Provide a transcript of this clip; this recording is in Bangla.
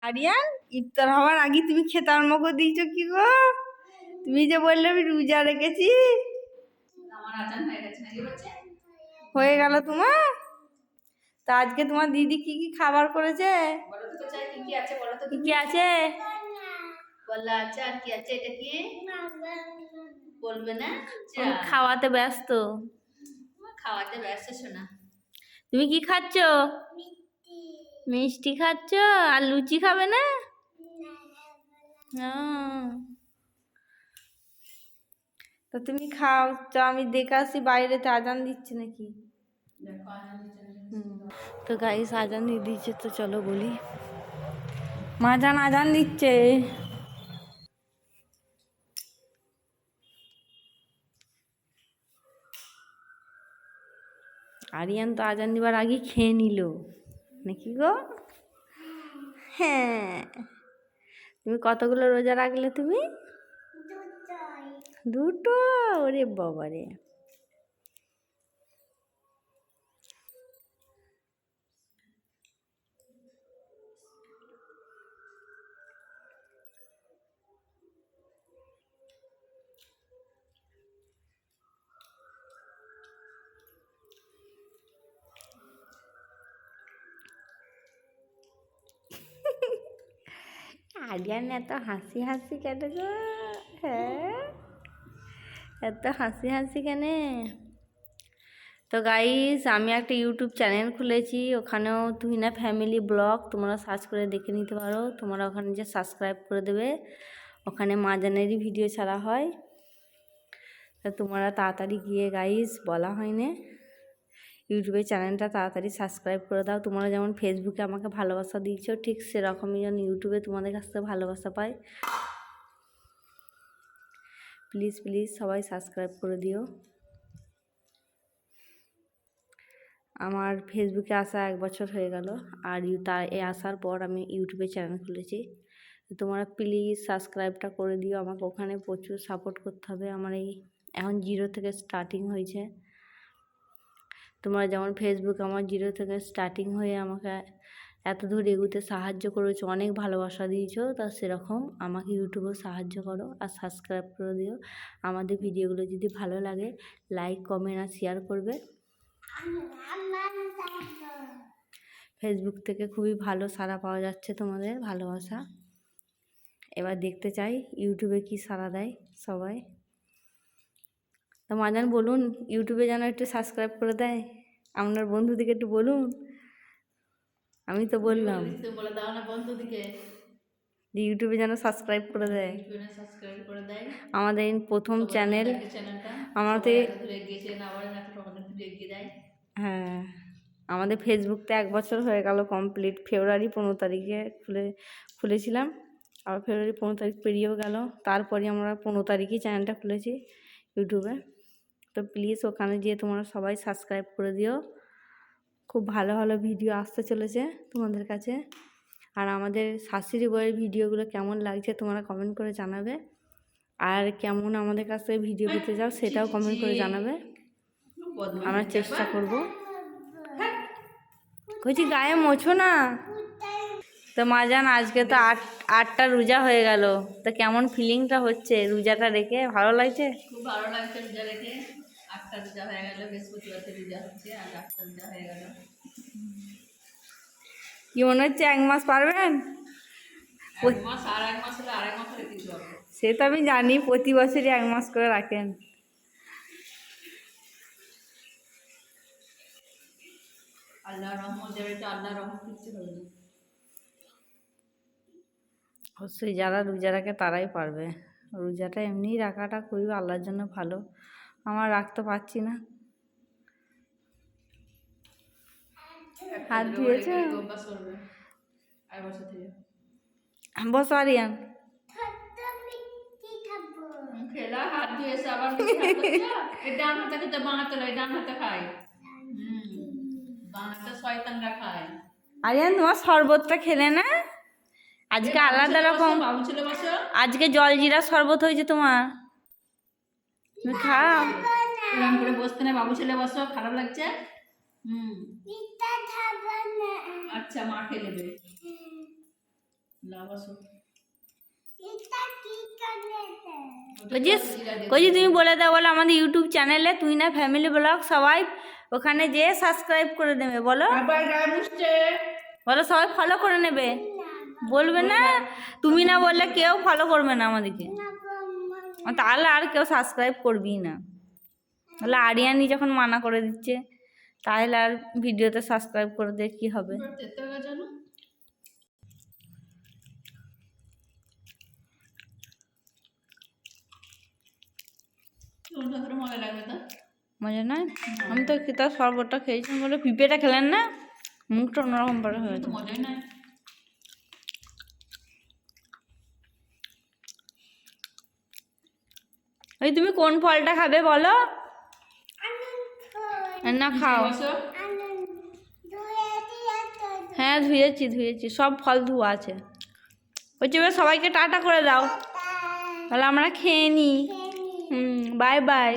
আরিয়ান, ইফতার হওয়ার আগে তুমি খেতে আরম্ভ করে দিয়েছো কি গো? তুমি যে বললে আমি রোজা রেখেছি। আমার আজান হয়ে গেছে নাকি বাচ্চা? হয়ে গেল তোমার? তা আজকে তোমার দিদি কি কি খাবার করেছে? বলো তো চাই কি কি আছে, বলো তো কি তুমি। কি আছে? বললা আছে আর কি আছে, এটা কি বলবে না? যা আমি খাওয়াতে ব্যস্ত। খাওয়াতে ব্যস্ত শোনা। তুমি কি খাচ্ছ? মিষ্টি খাচ্ছ? আর লুচি খাবে না? তো তুমি খাও, তো আমি দেখে আসি বাইরেতে আজান দিচ্ছে নাকি। দেখো আজান দিচ্ছে। তো গাইস আজান দিয়ে দিচ্ছে, তো চলো বলি। মাজান আজান দিচ্ছে। আরিয়ান তো আজান দিবার আগে খেয়ে নিল নাকি গো? হ্যাঁ। তুমি কতগুলো রোজা রাখলে তুমি? দুটো? ওরে বাবারে। আরিয়ান এত হাসি হাসি কেন গো? হ্যাঁ, এত হাসি হাসি কেন? তো গাইস আমি একটা ইউটিউব চ্যানেল খুলেছি, ওখানেও তুহিনা ফ্যামিলি ব্লগ তোমরা সার্চ করে দেখে নিতে পারো। তোমরা ওখানে যে সাবস্ক্রাইব করে দেবে, ওখানে মাজানেরই ভিডিও ছাড়া হয়। তা তোমরা তাড়াতাড়ি গিয়ে গাইস, বলা হয়নি, ইউটিউবের চ্যানেলটা তাড়াতাড়ি সাবস্ক্রাইব করে দাও। তোমরা যেমন ফেসবুকে আমাকে ভালোবাসা দিয়েছো, ঠিক সেরকমই যেন ইউটিউবে তোমাদের কাছ থেকে ভালোবাসা পাই। প্লিজ প্লিজ সবাই সাবস্ক্রাইব করে দিও। আমার ফেসবুকে আসা 1 বছর হয়ে গেল, আর আসার পর আমি ইউটিউবে চ্যানেল খুলেছি। তোমরা প্লিজ সাবস্ক্রাইবটা করে দিও, আমাকে ওখানে প্রচুর সাপোর্ট করতে হবে। আমার এই এখন 0 থেকে স্টার্টিং হয়েছে। তোমরা যেমন ফেসবুক আমার 0 থেকে স্টার্টিং হয়ে আমাকে এত দূর এগুতে সাহায্য করেছো, অনেক ভালোবাসা দিয়েছো, তা সেরকম আমাকে ইউটিউবেও সাহায্য করো আর সাবস্ক্রাইব করে দিও। আমাদের ভিডিওগুলো যদি ভালো লাগে লাইক কমেন্ট আর শেয়ার করবে। ফেসবুক থেকে খুবই ভালো সাড়া পাওয়া যাচ্ছে তোমাদের ভালোবাসা। এবার দেখতে চাই ইউটিউবে কি সাড়া দেয় সবাই। তো মাজান বলুন ইউটিউবে যেন একটু সাবস্ক্রাইব করে দেয়, আপনার বন্ধুদিকে একটু বলুন। আমি তো বললাম বলে দাও না বন্ধুদিকে ইউটিউবে যেন সাবস্ক্রাইব করে দেয়। সাবস্ক্রাইব করে দেয় আমাদের প্রথম চ্যানেল, আমাদের হ্যাঁ, আমাদের ফেসবুকটা 1 বছর হয়ে গেল কমপ্লিট। ফেব্রুয়ারি 15 তারিখে খুলেছিলাম, আবার ফেব্রুয়ারি 15 তারিখ পেরিয়েও গেল। তারপরে আমরা 15 তারিখেই চ্যানেলটা খুলেছি ইউটিউবে। তো প্লিজ ওখানে গিয়ে তোমরা সবাই সাবস্ক্রাইব করে দিও। খুব ভালো ভালো ভিডিও আসতে চলেছে তোমাদের কাছে। আর আমাদের শাশুড়ি বউয়ের ভিডিওগুলো কেমন লাগছে তোমরা কমেন্ট করে জানাবে। আর কেমন আমাদের কাছ থেকে ভিডিও পেতে যাও সেটাও কমেন্ট করে জানাবে, আমরা চেষ্টা করব। কইছি গায়ে মোছো না। তো মাজান আজকে তো 8টা রোজা হয়ে গেল, তো কেমন ফিলিংটা হচ্ছে রোজাটা রেখে? ভালো লাগছে? খুব ভালো লাগছে রোজা রেখে। 8টা রোজা হয়ে গেল, বৃহস্পতিবারতে রোজা হচ্ছে, আর 8টা রোজা হয়ে গেল। কি মনে হচ্ছে 1 মাস পারবেন? 1 মাস আর 1 মাস হলে 2.5 মাস হলে দিতে পারবো। সে তো আমি জানি, প্রতি বছরই 1 মাস করে রাখেন। আল্লাহ রহমত দেবে তো, আল্লাহ রহমত কিচ্ছু হবে না। অবশ্যই যারা রোজা রাখে তারাই পারবে। রোজাটা এমনিই রাখাটা খুবই আল্লাহর জন্য ভালো, আমার রাখতে পারছি না। হাত ধুয়েছে? বসো আরিয়ান। খেলা হাত ধুয়েছে আবার ডান হাতে খেতে বাঁ হাতে লয়, ডান হাতে খায়। বাঁ হাতে শয়তানরা খায়। আরিয়ান তোমার শরবতটা খেলে না? আজকে আলাদা রকম, আজকে জলজিরা শরবত হয়েছে তোমার, তুমি খাও। এরকম করে বসতে না, বাবু ছেলে বসো, খারাপ লাগছে। আচ্ছা মা খেয়ে নেবে। লাগাসো কজি তুমি বলে দাও, বলো আমাদের ইউটিউব চ্যানেলে তুই না ফ্যামিলি ব্লগ সবাই ওখানে যেয়ে সাবস্ক্রাইব করে দেবে, বলো আবার গায়ে মুছছে বলো সবাই ফলো করে নেবে। বলবে না, তুমি না বললে কেউ ফলো করবে না আমাদেরকে, তাহলে আর কেউ সাবস্ক্রাইব করবি না। তাহলে আরিয়ানি যখন মানা করে দিচ্ছে তাহলে আর ভিডিওতে সাবস্ক্রাইব করে দিয়ে কী হবে? তেতে হয়ে গেছে না তোর মজা লাগবে তো মজা নয়? আমি তো তার শরবতটা খেয়েছি বলে, পিঁপেটা খেলেন না, মুখটা অন্যরকম পরে হয়েছে। মজাই নাই ওই তুমি কোন ফলটা খাবে বলো? না খাও। হ্যাঁ ধুয়েছি, সব ফল ধোয়া আছে। বলছি এবার সবাইকে টাটা করে দাও, তাহলে আমরা খেয়ে নিই। Bye bye.